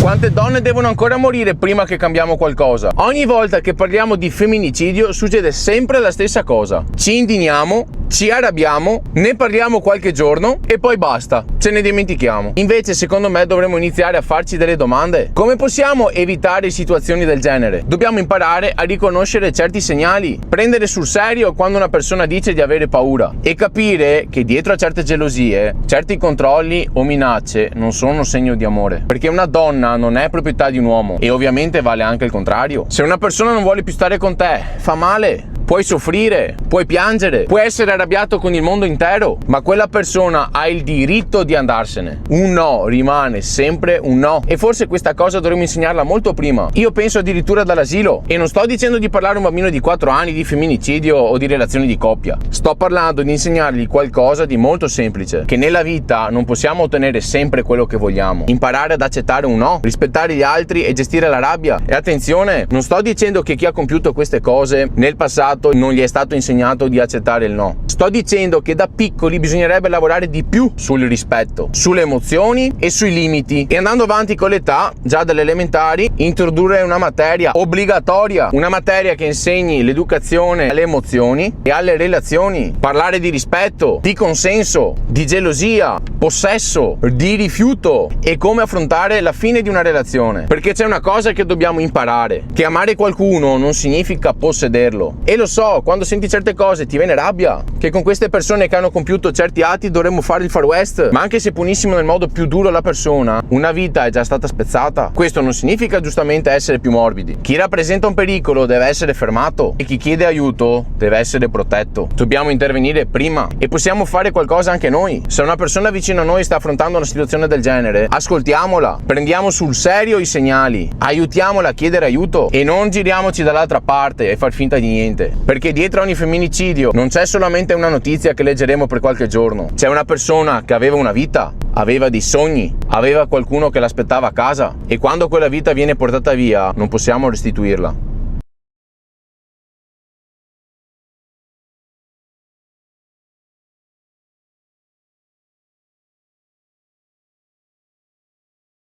Quante donne devono ancora morire prima che cambiamo qualcosa? Ogni volta che parliamo di femminicidio succede sempre la stessa cosa. Ci indigniamo, ci arrabbiamo, ne parliamo qualche giorno e poi basta, ce ne dimentichiamo. Invece secondo me dovremmo iniziare a farci delle domande. Come possiamo evitare situazioni del genere? Dobbiamo imparare a riconoscere certi segnali, prendere sul serio quando una persona dice di avere paura e capire che dietro a certe gelosie, certi controlli o minacce non sono segno di amore. Perché una donna non è proprietà di un uomo e ovviamente vale anche il contrario. Se una persona non vuole più stare con te, fa male. Puoi soffrire, puoi piangere, puoi essere arrabbiato con il mondo intero, ma quella persona ha il diritto di andarsene. Un no rimane sempre un no e forse questa cosa dovremmo insegnarla molto prima. Io penso addirittura dall'asilo e non sto dicendo di parlare a un bambino di 4 anni di femminicidio o di relazioni di coppia. Sto parlando di insegnargli qualcosa di molto semplice, che nella vita non possiamo ottenere sempre quello che vogliamo. Imparare ad accettare un no, rispettare gli altri e gestire la rabbia. E attenzione, non sto dicendo che chi ha compiuto queste cose nel passato non gli è stato insegnato di accettare il no. Sto dicendo che da piccoli bisognerebbe lavorare di più sul rispetto, sulle emozioni e sui limiti e andando avanti con l'età, già dalle elementari, introdurre una materia obbligatoria, una materia che insegni l'educazione alle emozioni e alle relazioni, parlare di rispetto, di consenso, di gelosia, possesso, di rifiuto e come affrontare la fine di una relazione. Perché c'è una cosa che dobbiamo imparare, che amare qualcuno non significa possederlo. E lo so, quando senti certe cose ti viene rabbia, che con queste persone che hanno compiuto certi atti dovremmo fare il Far West, ma anche se punissimo nel modo più duro la persona, una vita è già stata spezzata. Questo non significa giustamente essere più morbidi. Chi rappresenta un pericolo deve essere fermato e chi chiede aiuto deve essere protetto. Dobbiamo intervenire prima e possiamo fare qualcosa anche noi. Se una persona vicino a noi sta affrontando una situazione del genere, ascoltiamola, prendiamo sul serio i segnali, aiutiamola a chiedere aiuto e non giriamoci dall'altra parte e far finta di niente. Perché dietro a ogni femminicidio non c'è solamente una notizia che leggeremo per qualche giorno, c'è una persona che aveva una vita, aveva dei sogni, aveva qualcuno che l'aspettava a casa e quando quella vita viene portata via non possiamo restituirla.